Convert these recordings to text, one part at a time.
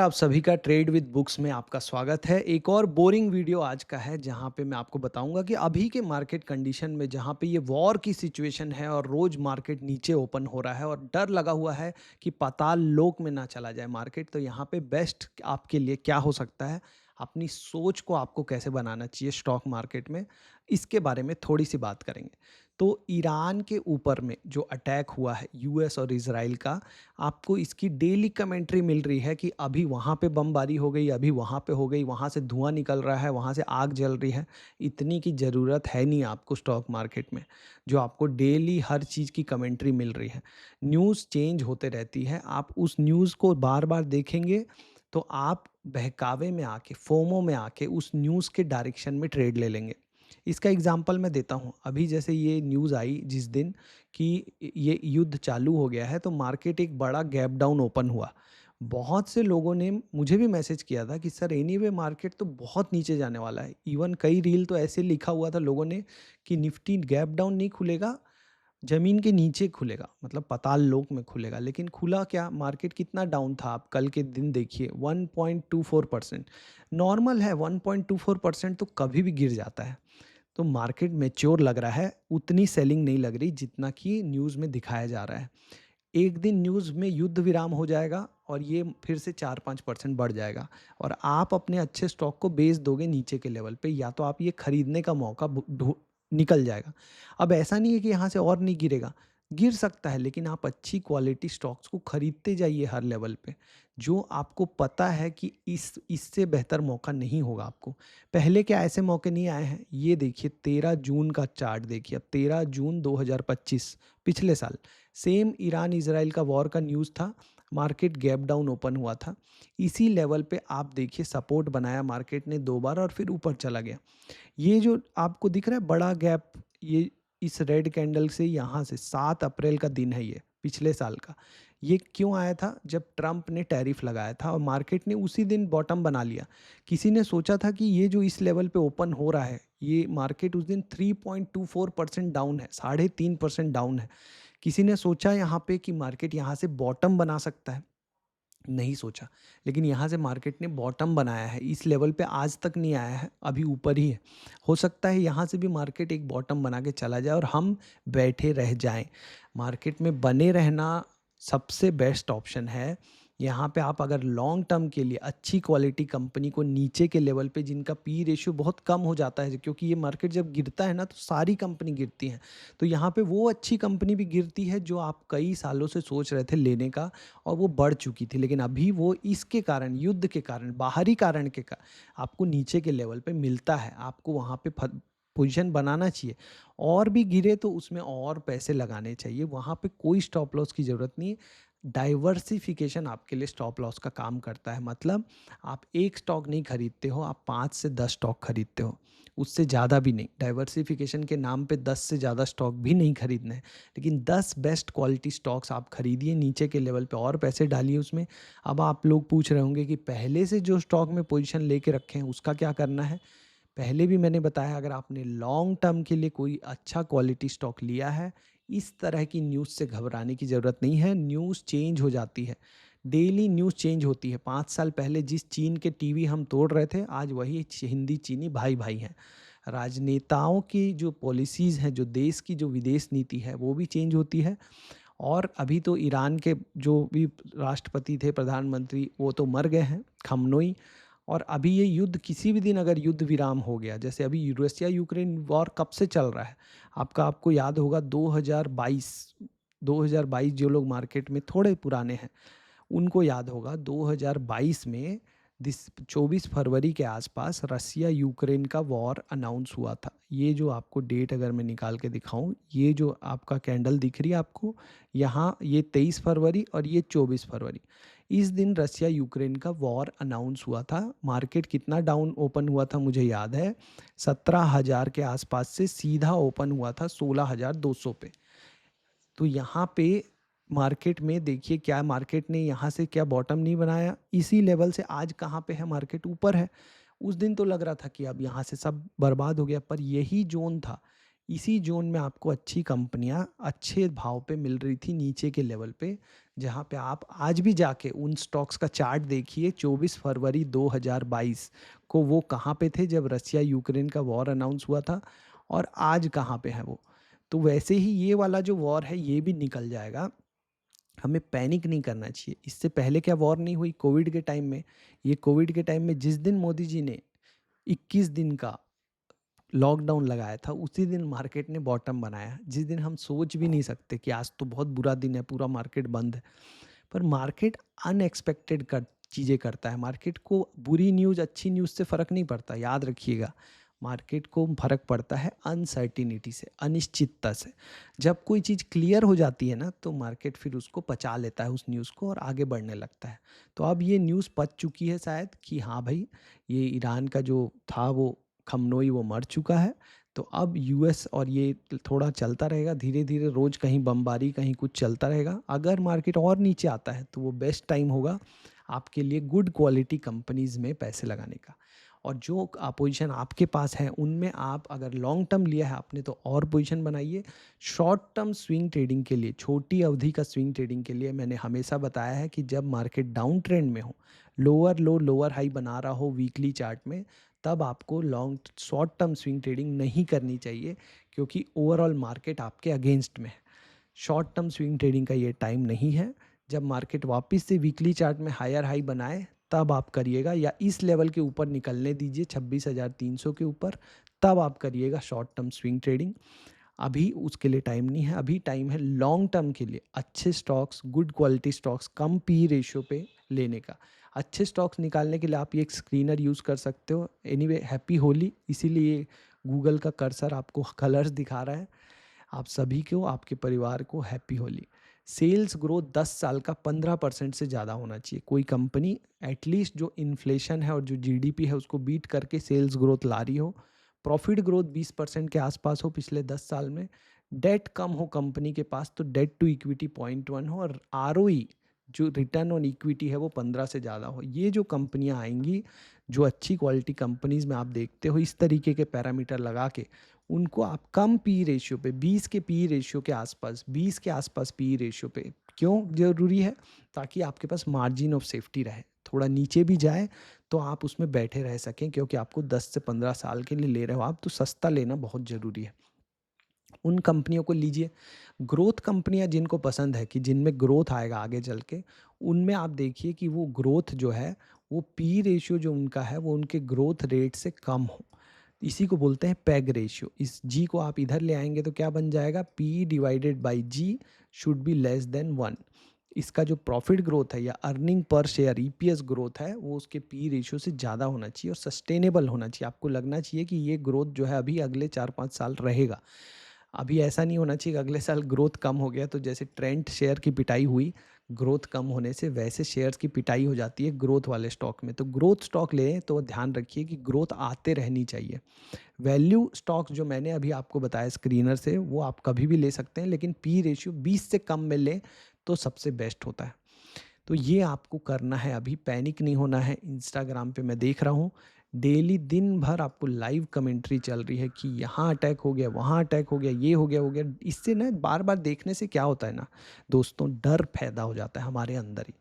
आप सभी का ट्रेड विद बुक्स में आपका स्वागत है। एक और बोरिंग वीडियो आज का है जहां पे मैं आपको बताऊंगा कि अभी के मार्केट कंडीशन में जहां पे ये वॉर की सिचुएशन है और रोज मार्केट नीचे ओपन हो रहा है और डर लगा हुआ है कि पाताल लोक में ना चला जाए मार्केट, तो यहाँ पे बेस्ट आपके लिए क्या हो सकता है, अपनी सोच को आपको कैसे बनाना चाहिए स्टॉक मार्केट में, इसके बारे में थोड़ी सी बात करेंगे। तो ईरान के ऊपर में जो अटैक हुआ है यूएस और इसराइल का, आपको इसकी डेली कमेंट्री मिल रही है कि अभी वहाँ पे बमबारी हो गई, अभी वहाँ पे हो गई, वहाँ से धुआं निकल रहा है, वहाँ से आग जल रही है। इतनी की ज़रूरत है नहीं आपको स्टॉक मार्केट में, जो आपको डेली हर चीज़ की कमेंट्री मिल रही है। न्यूज़ चेंज होते रहती है, आप उस न्यूज़ को बार बार देखेंगे तो आप बहकावे में आके, फोमो में आके उस न्यूज़ के डायरेक्शन में ट्रेड ले लेंगे। इसका एग्जांपल मैं देता हूँ, अभी जैसे ये न्यूज़ आई जिस दिन कि ये युद्ध चालू हो गया है, तो मार्केट एक बड़ा गैप डाउन ओपन हुआ। बहुत से लोगों ने मुझे भी मैसेज किया था कि सर एनीवे मार्केट तो बहुत नीचे जाने वाला है। इवन कई रील तो ऐसे लिखा हुआ था लोगों ने कि निफ्टी गैप डाउन नहीं खुलेगा, ज़मीन के नीचे खुलेगा, मतलब पाताल लोक में खुलेगा। लेकिन खुला क्या, मार्केट कितना डाउन था आप कल के दिन देखिए, 1.24%। नॉर्मल है, 1.24% तो कभी भी गिर जाता है। तो मार्केट मैच्योर लग रहा है, उतनी सेलिंग नहीं लग रही जितना कि न्यूज़ में दिखाया जा रहा है। एक दिन न्यूज़ में युद्ध विराम हो जाएगा और ये फिर से 4-5% बढ़ जाएगा और आप अपने अच्छे स्टॉक को बेच दोगे नीचे के लेवल पे, या तो आप ये खरीदने का मौका निकल जाएगा। अब ऐसा नहीं है कि यहाँ से और नहीं गिरेगा, गिर सकता है, लेकिन आप अच्छी क्वालिटी स्टॉक्स को खरीदते जाइए हर लेवल पे, जो आपको पता है कि इससे बेहतर मौका नहीं होगा आपको। पहले क्या ऐसे मौके नहीं आए हैं? ये देखिए 13 जून का चार्ट देखिए, अब 13 जून 2025, पिछले साल सेम ईरान इजराइल का वॉर का न्यूज़ था, मार्केट गैप डाउन ओपन हुआ था। इसी लेवल पे आप देखिए सपोर्ट बनाया मार्केट ने 2 बार और फिर ऊपर चला गया। ये जो आपको दिख रहा है बड़ा गैप, ये इस रेड कैंडल से यहाँ से 7 अप्रैल का दिन है, ये पिछले साल का। ये क्यों आया था? जब ट्रंप ने टैरिफ लगाया था और मार्केट ने उसी दिन बॉटम बना लिया। किसी ने सोचा था कि ये जो इस लेवल पे ओपन हो रहा है, ये मार्केट उस दिन 3.24% डाउन है, 3.5% डाउन है। किसी ने सोचा यहाँ पे कि मार्केट यहाँ से बॉटम बना सकता है? नहीं सोचा। लेकिन यहाँ से मार्केट ने बॉटम बनाया है, इस लेवल पे आज तक नहीं आया है, अभी ऊपर ही है। हो सकता है यहाँ से भी मार्केट एक बॉटम बना के चला जाए और हम बैठे रह जाएं। मार्केट में बने रहना सबसे बेस्ट ऑप्शन है। यहाँ पे आप अगर लॉन्ग टर्म के लिए अच्छी क्वालिटी कंपनी को नीचे के लेवल पे, जिनका पी रेशियो बहुत कम हो जाता है, क्योंकि ये मार्केट जब गिरता है ना तो सारी कंपनी गिरती हैं, तो यहाँ पे वो अच्छी कंपनी भी गिरती है जो आप कई सालों से सोच रहे थे लेने का, और वो बढ़ चुकी थी, लेकिन अभी वो इसके कारण, युद्ध के कारण, बाहरी कारण के आपको नीचे के लेवल पे मिलता है। आपको वहाँ पे पोजीशन बनाना चाहिए, और भी गिरे तो उसमें और पैसे लगाने चाहिए, वहाँ पे कोई स्टॉप लॉस की ज़रूरत नहीं है। डाइवर्सिफिकेशन आपके लिए स्टॉप लॉस का काम करता है, मतलब आप एक स्टॉक नहीं खरीदते हो, आप 5 से 10 स्टॉक खरीदते हो, उससे ज़्यादा भी नहीं। डाइवर्सिफिकेशन के नाम पे 10 से ज़्यादा स्टॉक भी नहीं खरीदने हैं, लेकिन 10 बेस्ट क्वालिटी स्टॉक्स आप खरीदिए नीचे के लेवल पे और पैसे डालिए उसमें। अब आप लोग पूछ रहे होंगे कि पहले से जो स्टॉक में पोजीशन लेके रखे हैं उसका क्या करना है? पहले भी मैंने बताया, अगर आपने लॉन्ग टर्म के लिए कोई अच्छा क्वालिटी स्टॉक लिया है, इस तरह की न्यूज़ से घबराने की ज़रूरत नहीं है। न्यूज़ चेंज हो जाती है, डेली न्यूज़ चेंज होती है। 5 साल पहले जिस चीन के टीवी हम तोड़ रहे थे, आज वही हिंदी चीनी भाई भाई हैं। राजनेताओं की जो पॉलिसीज़ हैं, जो देश की जो विदेश नीति है, वो भी चेंज होती है। और अभी तो ईरान के जो भी राष्ट्रपति थे, प्रधानमंत्री, वो तो मर गए हैं, खमनोई। और अभी ये युद्ध, किसी भी दिन अगर युद्ध विराम हो गया, जैसे अभी रसिया यूक्रेन वॉर कब से चल रहा है, आपको याद होगा 2022 जो लोग मार्केट में थोड़े पुराने हैं उनको याद होगा, 2022 में 24 फरवरी के आसपास रसिया यूक्रेन का वॉर अनाउंस हुआ था। ये जो आपको डेट अगर मैं निकाल के दिखाऊं, ये जो आपका कैंडल दिख रही है आपको यहाँ, ये 23 फरवरी और ये 24 फरवरी, इस दिन रसिया यूक्रेन का वॉर अनाउंस हुआ था। मार्केट कितना डाउन ओपन हुआ था मुझे याद है, 17,000 के आसपास से सीधा ओपन हुआ था 16,200 पे। तो यहाँ पे मार्केट में देखिए क्या, मार्केट ने यहाँ से क्या बॉटम नहीं बनाया, इसी लेवल से आज कहाँ पे है, मार्केट ऊपर है। उस दिन तो लग रहा था कि अब यहाँ से सब बर्बाद हो गया, पर यही जोन था, इसी ज़ोन में आपको अच्छी कंपनियाँ अच्छे भाव पे मिल रही थी नीचे के लेवल पे, जहाँ पे आप आज भी जाके उन स्टॉक्स का चार्ट देखिए 24 फरवरी 2022 को वो कहाँ पे थे जब रसिया यूक्रेन का वॉर अनाउंस हुआ था और आज कहाँ पे हैं वो। तो वैसे ही ये वाला जो वॉर है ये भी निकल जाएगा, हमें पैनिक नहीं करना चाहिए। इससे पहले क्या वॉर नहीं हुई कोविड के टाइम में? ये कोविड के टाइम में जिस दिन मोदी जी ने 21 दिन का लॉकडाउन लगाया था उसी दिन मार्केट ने बॉटम बनाया, जिस दिन हम सोच भी नहीं सकते कि आज तो बहुत बुरा दिन है, पूरा मार्केट बंद है। पर मार्केट अनएक्सपेक्टेड कर चीज़ें करता है। मार्केट को बुरी न्यूज़ अच्छी न्यूज़ से फ़र्क नहीं पड़ता, याद रखिएगा। मार्केट को फ़र्क पड़ता है अनसर्टिनिटी से, अनिश्चितता से। जब कोई चीज़ क्लियर हो जाती है ना तो मार्केट फिर उसको पचा लेता है उस न्यूज़ को और आगे बढ़ने लगता है। तो अब ये न्यूज़ पच चुकी है शायद कि हाँ भाई, ये ईरान का जो था वो खमनोई वो मर चुका है। तो अब यूएस और ये थोड़ा चलता रहेगा धीरे धीरे, रोज़ कहीं बमबारी कहीं कुछ चलता रहेगा। अगर मार्केट और नीचे आता है तो वो बेस्ट टाइम होगा आपके लिए गुड क्वालिटी कंपनीज में पैसे लगाने का। और जो पोजीशन आपके पास है उनमें आप अगर लॉन्ग टर्म लिया है आपने तो और पोजीशन बनाइए। शॉर्ट टर्म स्विंग ट्रेडिंग के लिए, छोटी अवधि का स्विंग ट्रेडिंग के लिए मैंने हमेशा बताया है कि जब मार्केट डाउन ट्रेंड में हो, लोअर लो लोअर हाई बना रहा हो वीकली चार्ट में, तब आपको long short term swing trading नहीं करनी चाहिए, क्योंकि ओवरऑल मार्केट आपके अगेंस्ट में है। शॉर्ट टर्म स्विंग ट्रेडिंग का ये टाइम नहीं है। जब मार्केट वापस से वीकली चार्ट में हायर हाई बनाए तब आप करिएगा, या इस लेवल के ऊपर निकलने दीजिए 26,300 के ऊपर, तब आप करिएगा शॉर्ट टर्म स्विंग ट्रेडिंग। अभी उसके लिए टाइम नहीं है, अभी टाइम है लॉन्ग टर्म के लिए अच्छे स्टॉक्स, गुड क्वालिटी स्टॉक्स, कम पी रेशियो पे लेने का। अच्छे स्टॉक्स निकालने के लिए आप ये एक स्क्रीनर यूज़ कर सकते हो। एनीवे हैप्पी होली, इसीलिए गूगल का कर्सर आपको कलर्स दिखा रहा है। आप सभी को, आपके परिवार को हैप्पी होली। सेल्स ग्रोथ 10 साल का 15% से ज़्यादा होना चाहिए। कोई कंपनी एटलीस्ट जो इन्फ्लेशन है और जो जीडीपी है उसको बीट करके सेल्स ग्रोथ ला रही हो, प्रॉफिट ग्रोथ 20% के आसपास हो पिछले 10 साल में, डेट कम हो कंपनी के पास तो डेट टू इक्विटी 0.1 हो, और आरओई जो रिटर्न ऑन इक्विटी है वो 15 से ज़्यादा हो। ये जो कंपनियां आएंगी, जो अच्छी क्वालिटी कंपनीज में आप देखते हो इस तरीके के पैरामीटर लगा के, उनको आप कम पी रेशियो पे, 20 के पी रेशियो के आसपास, 20 के आसपास पी रेशियो पे, क्यों ज़रूरी है? ताकि आपके पास मार्जिन ऑफ सेफ्टी रहे, थोड़ा नीचे भी जाए तो आप उसमें बैठे रह सकें, क्योंकि आपको 10 से 15 साल के लिए ले रहे हो आप, तो सस्ता लेना बहुत ज़रूरी है। उन कंपनियों को लीजिए। ग्रोथ कंपनियां जिनको पसंद है कि जिनमें ग्रोथ आएगा आगे चल के, उनमें आप देखिए कि वो ग्रोथ जो है, वो पी रेशियो जो उनका है वो उनके ग्रोथ रेट से कम हो। इसी को बोलते हैं पैग रेशियो। इस जी को आप इधर ले आएंगे तो क्या बन जाएगा? P divided by G should be less than 1। इसका जो प्रॉफिट ग्रोथ है या earning per share EPS growth है वो उसके पी रेशियो से ज़्यादा होना चाहिए और सस्टेनेबल होना चाहिए। आपको लगना चाहिए कि ये ग्रोथ जो है अभी अगले 4-5 साल रहेगा। अभी ऐसा नहीं होना चाहिए कि अगले साल ग्रोथ कम हो गया तो जैसे ट्रेंड शेयर की पिटाई हुई ग्रोथ कम होने से, वैसे शेयर्स की पिटाई हो जाती है ग्रोथ वाले स्टॉक में। तो ग्रोथ स्टॉक लें तो ध्यान रखिए कि ग्रोथ आते रहनी चाहिए। वैल्यू स्टॉक्स जो मैंने अभी आपको बताया स्क्रीनर से, वो आप कभी भी ले सकते हैं, लेकिन पी रेशियो 20 से कम में लें तो सबसे बेस्ट होता है। तो ये आपको करना है, अभी पैनिक नहीं होना है। इंस्टाग्राम पे मैं देख रहा हूँ डेली दिन भर आपको लाइव कमेंट्री चल रही है कि यहाँ अटैक हो गया, वहाँ अटैक हो गया, ये हो गया। इससे ना बार बार देखने से क्या होता है ना दोस्तों, डर पैदा हो जाता है हमारे अंदर ही।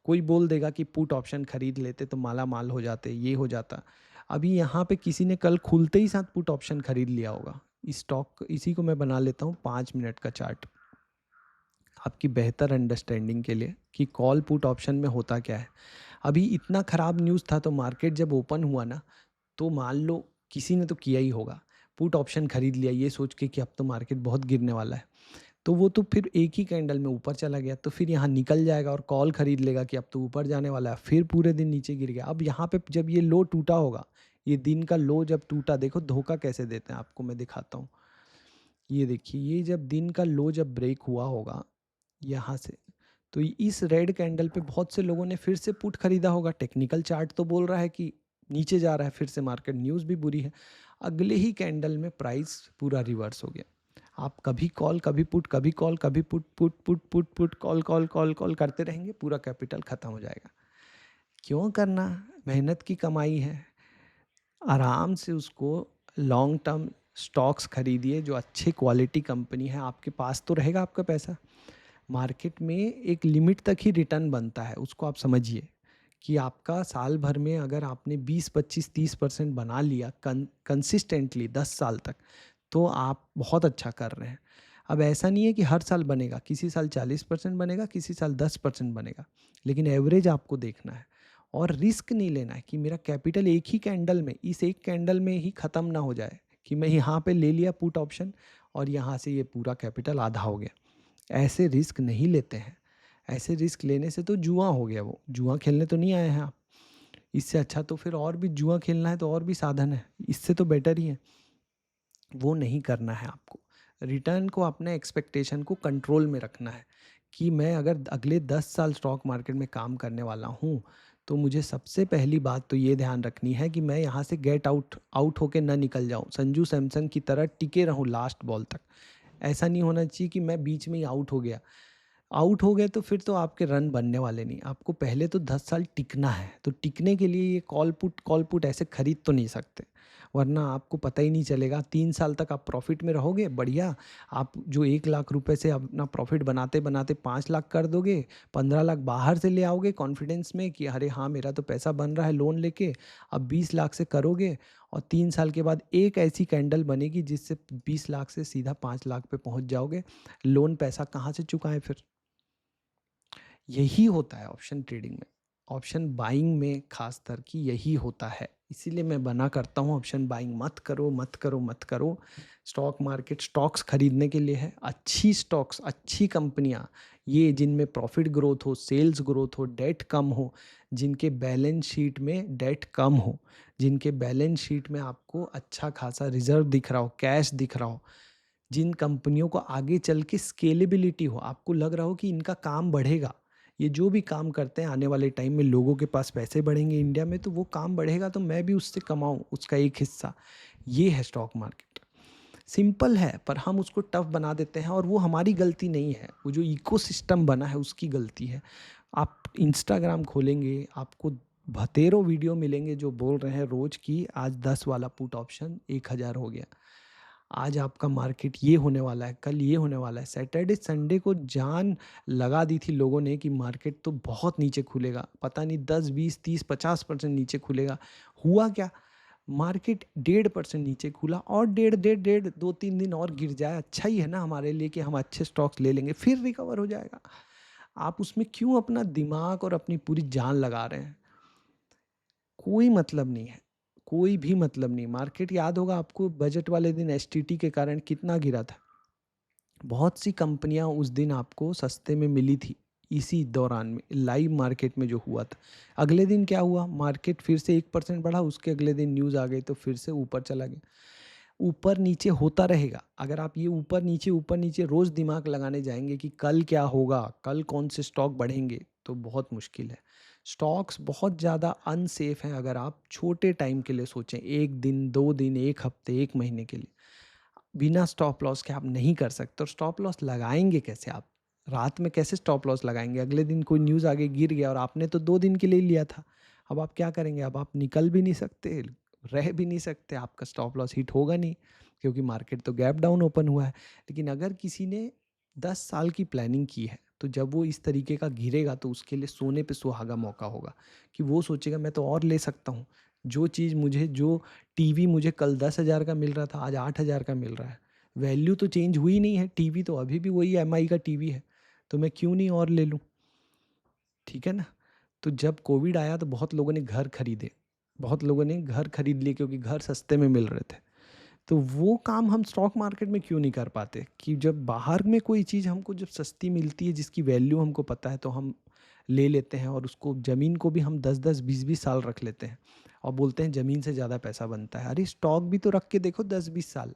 कोई बोल देगा कि पुट ऑप्शन खरीद लेते तो माला माल हो जाते, ये हो जाता। अभी यहाँ पे किसी ने कल खुलते ही साथ पुट ऑप्शन खरीद लिया होगा। इस स्टॉक, इसी को मैं बना लेता हूँ 5 मिनट का चार्ट आपकी बेहतर अंडरस्टैंडिंग के लिए कि कॉल पुट ऑप्शन में होता क्या है। अभी इतना ख़राब न्यूज़ था तो मार्केट जब ओपन हुआ ना, तो मान लो किसी ने तो किया ही होगा, पुट ऑप्शन खरीद लिया ये सोच के कि अब तो मार्केट बहुत गिरने वाला है। तो वो तो फिर एक ही कैंडल में ऊपर चला गया, तो फिर यहाँ निकल जाएगा और कॉल खरीद लेगा कि अब तो ऊपर जाने वाला है, फिर पूरे दिन नीचे गिर गया। अब यहाँ पे जब ये लो टूटा होगा, ये दिन का लो जब टूटा, देखो धोखा कैसे देते हैं आपको मैं दिखाता हूँ। ये देखिए, ये जब दिन का लो जब ब्रेक हुआ होगा यहाँ से, तो इस रेड कैंडल पे बहुत से लोगों ने फिर से पुट खरीदा होगा। टेक्निकल चार्ट तो बोल रहा है कि नीचे जा रहा है, फिर से मार्केट न्यूज़ भी बुरी है। अगले ही कैंडल में प्राइस पूरा रिवर्स हो गया। आप कभी कॉल कभी पुट, कभी कॉल कभी put, put put put put, call call call call करते रहेंगे, पूरा कैपिटल खत्म हो जाएगा। क्यों करना? मेहनत की कमाई है, आराम से उसको लॉन्ग टर्म स्टॉक्स खरीदिए जो अच्छे क्वालिटी कंपनी है, आपके पास तो रहेगा आपका पैसा। मार्केट में एक लिमिट तक ही रिटर्न बनता है, उसको आप समझिए कि आपका साल भर में अगर आपने 20, 25, 30% बना लिया कंसिस्टेंटली 10 साल तक, तो आप बहुत अच्छा कर रहे हैं। अब ऐसा नहीं है कि हर साल बनेगा, किसी साल 40% बनेगा, किसी साल 10% बनेगा, लेकिन एवरेज आपको देखना है। और रिस्क नहीं लेना है कि मेरा कैपिटल एक ही कैंडल में, इस एक कैंडल में ही ख़त्म ना हो जाए कि मैं यहाँ पे ले लिया पुट ऑप्शन और यहाँ से ये पूरा कैपिटल आधा हो गया। ऐसे रिस्क नहीं लेते हैं। ऐसे रिस्क लेने से तो जुआ हो गया, वो जुआ खेलने तो नहीं आए हैं आप। इससे अच्छा तो फिर और भी जुआ खेलना है तो और भी साधन है, इससे तो बेटर ही है। वो नहीं करना है आपको। रिटर्न को, अपने एक्सपेक्टेशन को कंट्रोल में रखना है कि मैं अगर अगले 10 साल स्टॉक मार्केट में काम करने वाला हूँ, तो मुझे सबसे पहली बात तो ये ध्यान रखनी है कि मैं यहाँ से गेट आउट आउट होके ना निकल जाऊँ, संजू सैमसन की तरह टिके रहूँ लास्ट बॉल तक। ऐसा नहीं होना चाहिए कि मैं बीच में ही आउट हो गया। आउट हो गए तो फिर तो आपके रन बनने वाले नहीं। आपको पहले तो 10 साल टिकना है, तो टिकने के लिए ये कॉल पुट ऐसे खरीद तो नहीं सकते, वरना आपको पता ही नहीं चलेगा। 3 साल तक आप प्रॉफिट में रहोगे बढ़िया। आप जो 1 लाख रुपए से अपना प्रॉफिट बनाते बनाते 5 लाख कर दोगे, 15 लाख बाहर से ले आओगे कॉन्फिडेंस में कि अरे हाँ मेरा तो पैसा बन रहा है लोन लेके। अब 20 लाख से करोगे और 3 साल के बाद एक ऐसी कैंडल बनेगी जिससे 20 लाख से सीधा 5 लाख पे पहुंच जाओगे। लोन पैसा कहाँ से चुकाएं फिर। यही होता है ऑप्शन ट्रेडिंग में, ऑप्शन बाइंग में खास कर कि यही होता है। इसीलिए मैं मना करता हूँ ऑप्शन बाइंग मत करो, मत करो, मत करो। स्टॉक मार्केट स्टॉक्स खरीदने के लिए है, अच्छी स्टॉक्स, अच्छी कंपनियाँ, ये जिनमें प्रॉफिट ग्रोथ हो, सेल्स ग्रोथ हो, डेट कम हो, जिनके बैलेंस शीट में डेट कम हो, जिनके बैलेंस शीट में आपको अच्छा खासा रिजर्व दिख रहा हो, कैश दिख रहा हो, जिन कंपनियों को आगे चल के स्केलेबिलिटी हो, आपको लग रहा हो कि इनका काम बढ़ेगा, ये जो भी काम करते हैं आने वाले टाइम में लोगों के पास पैसे बढ़ेंगे इंडिया में, तो वो काम बढ़ेगा तो मैं भी उससे कमाऊं उसका एक हिस्सा। ये है स्टॉक मार्केट। सिंपल है पर हम उसको टफ बना देते हैं, और वो हमारी गलती नहीं है, वो जो इकोसिस्टम बना है उसकी गलती है। आप इंस्टाग्राम खोलेंगे, आपको बतेरों वीडियो मिलेंगे जो बोल रहे हैं रोज की आज 10 वाला पुट ऑप्शन 1,000 हो गया, आज आपका मार्केट ये होने वाला है, कल ये होने वाला है। सैटरडे संडे को जान लगा दी थी लोगों ने कि मार्केट तो बहुत नीचे खुलेगा, पता नहीं 10, 20, 30, 50% नीचे खुलेगा। हुआ क्या? मार्केट 1.5% नीचे खुला, और डेढ़ डेढ़ डेढ़ 2-3 दिन और गिर जाए अच्छा ही है ना हमारे लिए, कि हम अच्छे स्टॉक्स ले लेंगे फिर रिकवर हो जाएगा। आप उसमें क्यों अपना दिमाग और अपनी पूरी जान लगा रहे हैं? कोई मतलब नहीं है, कोई भी मतलब नहीं। मार्केट याद होगा आपको बजट वाले दिन एसटीटी के कारण कितना गिरा था। बहुत सी कंपनियां उस दिन आपको सस्ते में मिली थी, इसी दौरान में लाइव मार्केट में जो हुआ था। अगले दिन क्या हुआ? मार्केट फिर से 1% बढ़ा, उसके अगले दिन न्यूज़ आ गई तो फिर से ऊपर चला गया। ऊपर नीचे होता रहेगा। अगर आप ये ऊपर नीचे रोज दिमाग लगाने जाएंगे कि कल क्या होगा, कल कौन से स्टॉक बढ़ेंगे, तो बहुत मुश्किल है। स्टॉक्स बहुत ज़्यादा अनसेफ हैं अगर आप छोटे टाइम के लिए सोचें, 1 दिन, 2 दिन, 1 हफ्ते, 1 महीने के लिए। बिना स्टॉप लॉस के आप नहीं कर सकते। और स्टॉप लॉस लगाएंगे कैसे आप? रात में कैसे स्टॉप लॉस लगाएंगे? अगले दिन कोई न्यूज़ आगे गिर गया और आपने तो 2 दिन के लिए ही लिया था। अब आप क्या करेंगे? अब आप निकल भी नहीं सकते, रह भी नहीं सकते, आपका स्टॉप लॉस हिट होगा नहीं, क्योंकि मार्केट तो गैप डाउन ओपन हुआ है। लेकिन अगर किसी ने 10 साल की प्लानिंग की है, तो जब वो इस तरीके का गिरेगा तो उसके लिए सोने पे सुहागा मौका होगा, कि वो सोचेगा मैं तो और ले सकता हूँ। जो चीज़ मुझे, जो टीवी मुझे कल 10,000 का मिल रहा था आज 8,000 का मिल रहा है, वैल्यू तो चेंज हुई नहीं है, टीवी तो अभी भी वही एमआई का टीवी है, तो मैं क्यों नहीं और ले लूँ? ठीक है ना? तो जब कोविड आया तो बहुत लोगों ने घर खरीदे, बहुत लोगों ने घर खरीद लिए क्योंकि घर सस्ते में मिल रहे थे। तो वो काम हम स्टॉक मार्केट में क्यों नहीं कर पाते, कि जब बाहर में कोई चीज़ हमको जब सस्ती मिलती है जिसकी वैल्यू हमको पता है, तो हम ले लेते हैं, और उसको, ज़मीन को भी हम 10-10, 20-20 साल रख लेते हैं और बोलते हैं ज़मीन से ज़्यादा पैसा बनता है। अरे स्टॉक भी तो रख के देखो 10-20 साल।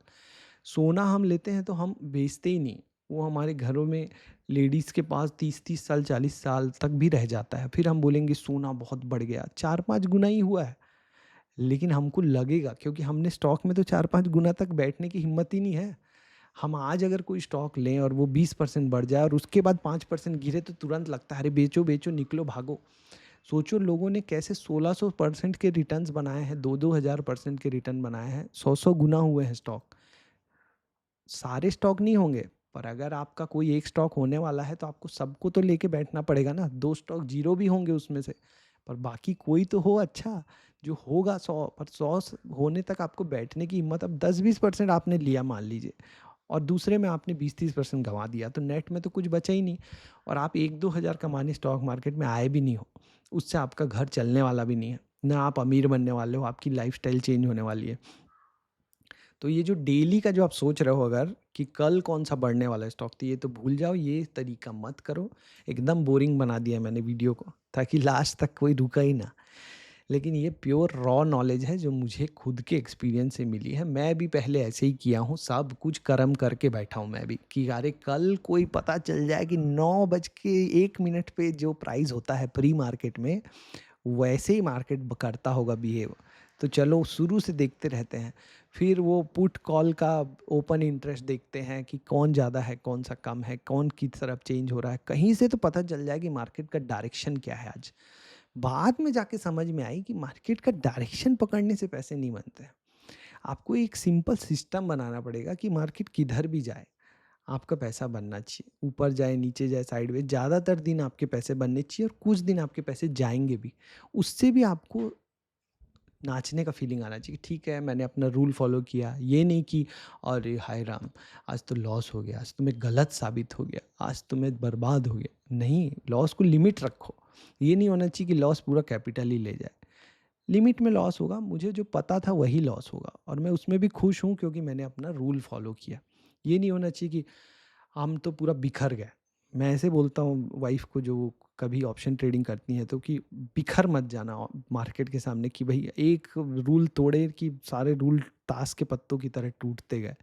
सोना हम लेते हैं तो हम बेचते ही नहीं, वो हमारे घरों में लेडीज़ के पास 30-30 साल, 40 साल तक भी रह जाता है। फिर हम बोलेंगे सोना बहुत बढ़ गया, 4-5 गुना ही हुआ है। लेकिन हमको लगेगा क्योंकि हमने स्टॉक में तो 4-5 गुना तक बैठने की हिम्मत ही नहीं है। हम आज अगर कोई स्टॉक लें और वो 20% बढ़ जाए और उसके बाद 5% गिरे, तो तुरंत लगता है अरे बेचो बेचो, निकलो भागो। सोचो लोगों ने कैसे 1600% के रिटर्न्स बनाए हैं, 2-2 हज़ार % के रिटर्न बनाए हैं, 100-100 गुना हुए हैं स्टॉक। सारे स्टॉक नहीं होंगे, पर अगर आपका कोई एक स्टॉक होने वाला है तो आपको सबको तो लेके बैठना पड़ेगा ना। 2 स्टॉक ज़ीरो भी होंगे उसमें से, पर बाकी कोई तो हो अच्छा, जो होगा 100, पर 100 होने तक आपको बैठने की हिम्मत। अब 10-20% आपने लिया मान लीजिए, और दूसरे में आपने 20-30% गँवा दिया, तो नेट में तो कुछ बचा ही नहीं। और आप 1-2 हज़ार कमाने स्टॉक मार्केट में आए भी नहीं हो, उससे आपका घर चलने वाला भी नहीं है, ना आप अमीर बनने वाले हो, आपकी लाइफ़स्टाइल चेंज होने वाली है। तो ये जो डेली का जो आप सोच रहे हो अगर कि कल कौन-सा बढ़ने वाला है स्टॉक, तो ये तो भूल जाओ, ये तरीका मत करो। एकदम बोरिंग बना दिया मैंने वीडियो को, ताकि लास्ट तक कोई रुका ही ना। लेकिन ये प्योर रॉ नॉलेज है जो मुझे खुद के एक्सपीरियंस से मिली है। मैं भी पहले ऐसे ही किया हूँ, सब कुछ कर्म करके बैठा हूँ मैं भी कि अरे कल कोई पता चल जाए कि 9 बज के 1 मिनट पे जो प्राइस होता है प्री मार्केट में, वैसे ही मार्केट करता होगा बिहेव। तो चलो शुरू से देखते रहते हैं, फिर वो पुट कॉल का ओपन इंटरेस्ट देखते हैं कि कौन ज़्यादा है, कौन सा कम है, कौन की तरफ चेंज हो रहा है। कहीं से तो पता चल जाए कि मार्केट का डायरेक्शन क्या है आज। बाद में जाके समझ में आई कि मार्केट का डायरेक्शन पकड़ने से पैसे नहीं बनते हैं। आपको एक सिंपल सिस्टम बनाना पड़ेगा कि मार्केट किधर भी जाए, आपका पैसा बनना चाहिए। ऊपर जाए, नीचे जाए, साइडवेज, ज़्यादातर दिन आपके पैसे बनने चाहिए और कुछ दिन आपके पैसे जाएँगे भी। उससे भी आपको नाचने का फीलिंग आना चाहिए। ठीक है, मैंने अपना रूल फ़ॉलो किया। ये नहीं कि अरे हाय राम! आज तो लॉस हो गया, आज तो मैं गलत साबित हो गया, आज तो मैं बर्बाद हो गया। नहीं, लॉस को लिमिट रखो। ये नहीं होना चाहिए कि लॉस पूरा कैपिटल ही ले जाए। लिमिट में लॉस होगा, मुझे जो पता था वही लॉस होगा और मैं उसमें भी खुश हूँ क्योंकि मैंने अपना रूल फ़ॉलो किया। ये नहीं होना चाहिए कि हम तो पूरा बिखर गए। मैं ऐसे बोलता हूँ वाइफ़ को जो कभी ऑप्शन ट्रेडिंग करती हैं तो कि बिखर मत जाना मार्केट के सामने कि भई एक रूल तोड़े कि सारे रूल ताश के पत्तों की तरह टूटते गए।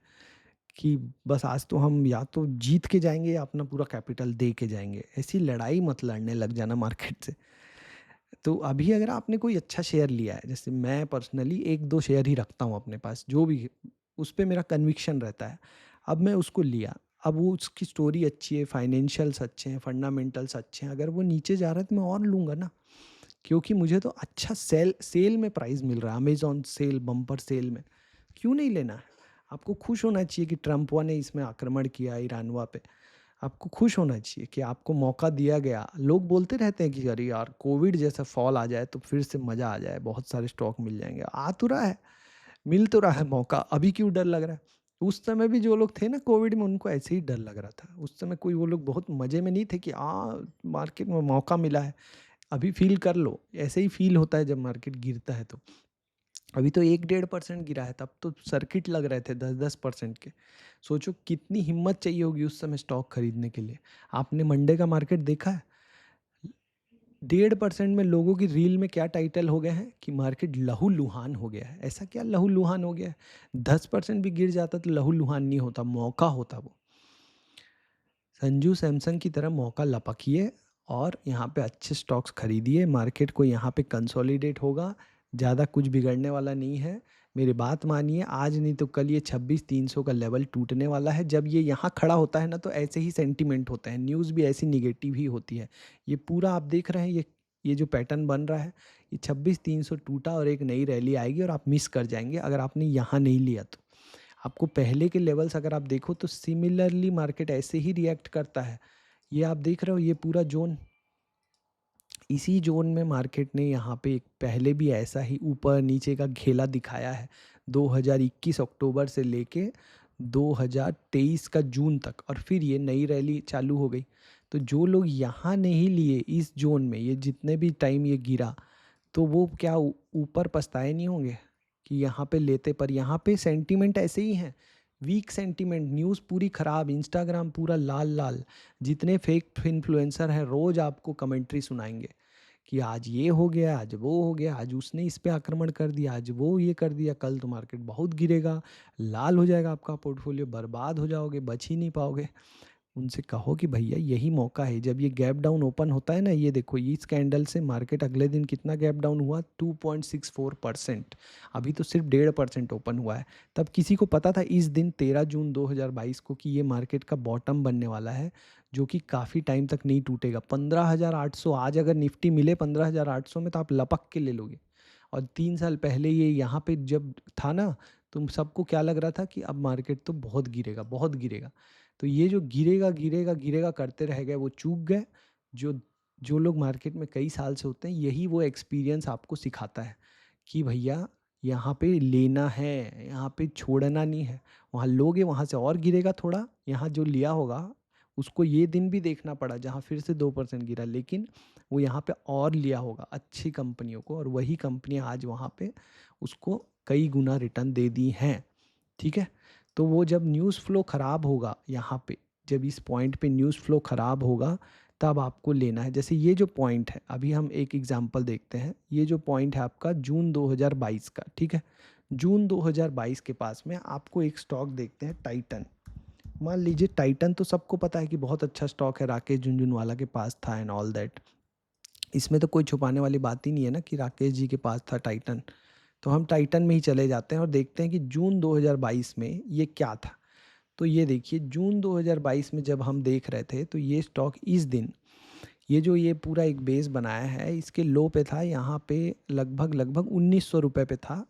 कि बस आज तो हम या तो जीत के जाएँगे या अपना पूरा कैपिटल दे के जाएँगे। ऐसी लड़ाई मत लड़ने लग जाना मार्केट से। तो अभी अगर आपने कोई अच्छा शेयर लिया है, जैसे मैं पर्सनली 1-2 शेयर ही रखता हूँ अपने पास, जो भी उस पे मेरा कन्विक्शन रहता है। अब मैं उसको लिया, अब वो उसकी स्टोरी अच्छी है, फाइनेंशियल्स अच्छे हैं, फंडामेंटल्स अच्छे हैं, अगर वो नीचे जा रहा है तो मैं और लूँगा ना, क्योंकि मुझे तो अच्छा सेल में प्राइस मिल रहा है, अमेज़न सेल, बम्पर सेल में, क्यों नहीं लेना है? आपको खुश होना चाहिए कि ट्रम्पवा ने इसमें आक्रमण किया ईरानवा पे। आपको खुश होना चाहिए कि आपको मौका दिया गया। लोग बोलते रहते हैं कि अरे यार कोविड जैसा फॉल आ जाए तो फिर से मज़ा आ जाए, बहुत सारे स्टॉक मिल जाएँगे। आ तो रहा है, मिल तो रहा है मौका, अभी क्यों डर लग रहा है? उस समय भी जो लोग थे ना कोविड में उनको ऐसे ही डर लग रहा था। उस समय कोई वो लोग बहुत मज़े में नहीं थे कि मार्केट में मौका मिला है। अभी फ़ील कर लो, ऐसे ही फ़ील होता है जब मार्केट गिरता है तो। अभी तो 1-1.5% गिरा है, तब तो सर्किट लग रहे थे 10-10% के। सोचो कितनी हिम्मत चाहिए होगी उस समय स्टॉक खरीदने के लिए। आपने मंडे का मार्केट देखा है? 1.5% में लोगों की रील में क्या टाइटल हो गए हैं कि मार्केट लहूलुहान हो गया है। ऐसा क्या लहूलुहान हो गया है? 10% भी गिर जाता तो लहूलुहान नहीं होता, मौका होता वो। संजू सैमसंग की तरह मौका लपकिए और यहाँ पे अच्छे स्टॉक्स खरीदिए। मार्केट को यहाँ पे कंसोलिडेट होगा, ज़्यादा कुछ बिगड़ने वाला नहीं है। मेरी बात मानिए, आज नहीं तो कल ये 26,300 का लेवल टूटने वाला है। जब ये यहाँ खड़ा होता है ना तो ऐसे ही सेंटिमेंट होते हैं, न्यूज़ भी ऐसी निगेटिव ही होती है। ये पूरा आप देख रहे हैं, ये जो पैटर्न बन रहा है, ये 26,300 टूटा और एक नई रैली आएगी और आप मिस कर जाएंगे अगर आपने यहाँ नहीं लिया तो। आपको पहले के लेवल्स अगर आप देखो तो सिमिलरली मार्केट ऐसे ही रिएक्ट करता है। ये आप देख रहे हो, ये पूरा ज़ोन, इसी ज़ोन में मार्केट ने यहाँ पे एक पहले भी ऐसा ही ऊपर-नीचे का घेला दिखाया है। 2021 अक्टूबर से लेके 2023 का जून तक, और फिर ये नई रैली चालू हो गई। तो जो लोग यहाँ नहीं लिए इस ज़ोन में, ये जितने भी टाइम ये गिरा, तो वो क्या ऊपर पछताए नहीं होंगे कि यहाँ पे लेते? पर यहाँ पे सेंटीमेंट ऐसे ही हैं, वीक सेंटीमेंट, न्यूज़ पूरी ख़राब, इंस्टाग्राम पूरा लाल-लाल। जितने फेक इन्फ्लुएंसर हैं रोज़ आपको कमेंट्री सुनाएँगे कि आज ये हो गया, आज वो हो गया, आज उसने इस पे आक्रमण कर दिया, आज वो ये कर दिया, कल तो मार्केट बहुत गिरेगा, लाल हो जाएगा आपका पोर्टफोलियो, बर्बाद हो जाओगे, बच ही नहीं पाओगे। उनसे कहो कि भैया यही मौका है। जब ये गैप डाउन ओपन होता है ना, ये देखो इस कैंडल से मार्केट अगले दिन कितना गैप डाउन हुआ, 2.64%। अभी तो सिर्फ 1.5% ओपन हुआ है। तब किसी को पता था इस दिन 13 जून 2022 को कि ये मार्केट का बॉटम बनने वाला है, जो कि काफ़ी टाइम तक नहीं टूटेगा। 15,800 आज अगर निफ्टी मिले 15,800 में तो आप लपक के ले लोगे। और 3 साल पहले ये यहाँ पे जब था ना, तो सबको क्या लग रहा था कि अब मार्केट तो बहुत गिरेगा, बहुत गिरेगा। तो ये जो गिरेगा, गिरेगा, गिरेगा करते रह गए, वो चूक गए। जो जो लोग मार्केट में कई साल से होते हैं, यही वो एक्सपीरियंस आपको सिखाता है कि भैया यहाँ पे लेना है, यहाँ पे छोड़ना नहीं है। वहाँ लोगे, वहाँ से और गिरेगा थोड़ा, यहाँ जो लिया होगा उसको ये दिन भी देखना पड़ा जहाँ फिर से 2% गिरा, लेकिन वो यहाँ पे और लिया होगा अच्छी कंपनियों को, और वही कंपनियाँ आज वहाँ पे उसको कई गुना रिटर्न दे दी हैं। ठीक है। तो वो जब न्यूज़ फ्लो ख़राब होगा यहाँ पे, जब इस पॉइंट पे न्यूज़ फ्लो ख़राब होगा, तब आपको लेना है। जैसे ये जो पॉइंट है, अभी हम एक एग्जांपल देखते हैं। ये जो पॉइंट है आपका जून 2022 का, ठीक है। जून 2022 के पास में आपको एक स्टॉक देखते हैं, टाइटन। मान लीजिए टाइटन तो सबको पता है कि बहुत अच्छा स्टॉक है, राकेश झुनझुनवाला के पास था एंड ऑल दैट। इसमें तो कोई छुपाने वाली बात ही नहीं है ना कि राकेश जी के पास था टाइटन। तो हम टाइटन में ही चले जाते हैं और देखते हैं कि जून 2022 में ये क्या था। तो ये देखिए, जून 2022 में जब हम देख रहे थे, तो ये स्टॉक इस दिन, ये जो ये पूरा एक बेस बनाया है, इसके लो पे था यहाँ पे, लगभग लगभग 1900 रुपये पे था।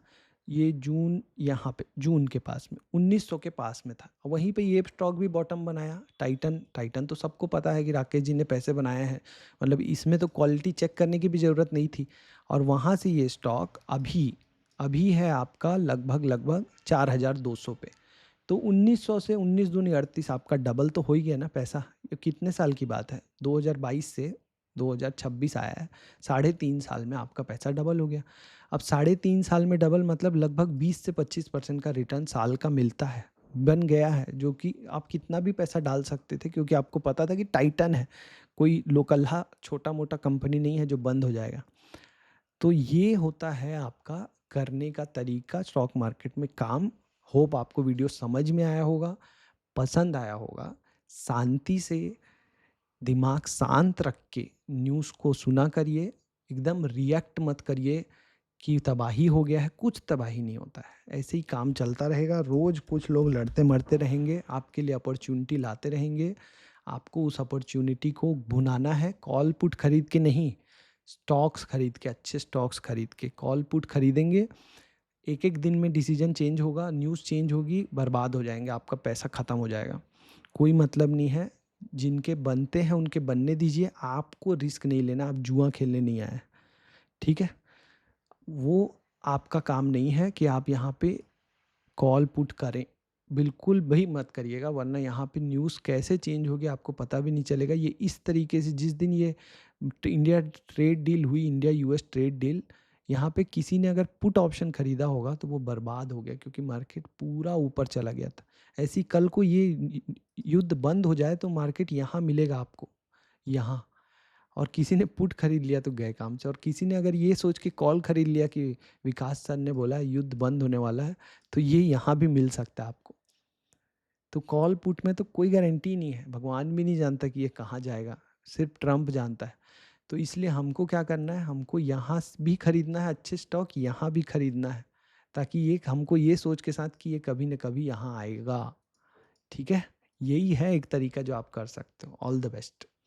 ये जून, यहाँ पे जून के पास में 1900 के पास में था। वहीं पे ये स्टॉक भी बॉटम बनाया। टाइटन, टाइटन तो सबको पता है कि राकेश जी ने पैसे बनाए हैं, मतलब इसमें तो क्वालिटी चेक करने की भी ज़रूरत नहीं थी। और वहाँ से ये स्टॉक अभी अभी है आपका लगभग लगभग 4200 पे। तो 1900 से 19 दूनी 38, आपका डबल तो हो ही गया ना पैसा। ये कितने साल की बात है, 2022 से 2026 आया है, 3.5 साल में आपका पैसा डबल हो गया। अब 3.5 साल में डबल मतलब लगभग 20 से 25% का रिटर्न साल का मिलता है, बन गया है। जो कि आप कितना भी पैसा डाल सकते थे, क्योंकि आपको पता था कि टाइटन है, कोई लोकल्हा छोटा मोटा कंपनी नहीं है जो बंद हो जाएगा। तो ये होता है आपका करने का तरीका स्टॉक मार्केट में काम। होप आपको वीडियो समझ में आया होगा, पसंद आया होगा। शांति से, दिमाग शांत रख के न्यूज़ को सुना करिए, एकदम रिएक्ट मत करिए कि तबाही हो गया है। कुछ तबाही नहीं होता है, ऐसे ही काम चलता रहेगा। रोज़ कुछ लोग लड़ते मरते रहेंगे, आपके लिए अपॉर्चुनिटी लाते रहेंगे। आपको उस अपॉर्चुनिटी को भुनाना है, कॉल पुट खरीद के नहीं, स्टॉक्स खरीद के, अच्छे स्टॉक्स खरीद के। कॉल पुट खरीदेंगे, एक एक दिन में डिसीजन चेंज होगा, न्यूज़ चेंज होगी, बर्बाद हो जाएंगे, आपका पैसा ख़त्म हो जाएगा। कोई मतलब नहीं है, जिनके बनते हैं उनके बनने दीजिए। आपको रिस्क नहीं लेना, आप जुआ खेलने नहीं आए, ठीक है। वो आपका काम नहीं है कि आप यहाँ पे कॉल पुट करें। बिल्कुल भी मत करिएगा, वरना यहाँ पे न्यूज़ कैसे चेंज होगी आपको पता भी नहीं चलेगा। ये इस तरीके से, जिस दिन ये इंडिया ट्रेड डील हुई, इंडिया यूएस ट्रेड डील, यहाँ पे किसी ने अगर पुट ऑप्शन खरीदा होगा तो वो बर्बाद हो गया, क्योंकि मार्केट पूरा ऊपर चला गया था। ऐसी कल को ये युद्ध बंद हो जाए तो मार्केट यहाँ मिलेगा आपको, यहाँ। और किसी ने पुट खरीद लिया तो गए काम से। और किसी ने अगर ये सोच के कॉल खरीद लिया कि विकास सर ने बोला है युद्ध बंद होने वाला है, तो ये यहाँ भी मिल सकता है आपको। तो कॉल पुट में तो कोई गारंटी नहीं है, भगवान भी नहीं जानता कि ये कहाँ जाएगा, सिर्फ ट्रम्प जानता है। तो इसलिए हमको क्या करना है, हमको यहाँ भी खरीदना है अच्छे स्टॉक, यहाँ भी खरीदना है, ताकि ये हमको ये सोच के साथ कि ये कभी न कभी यहाँ आएगा। ठीक है। यही है एक तरीका जो आप कर सकते हो। All the best.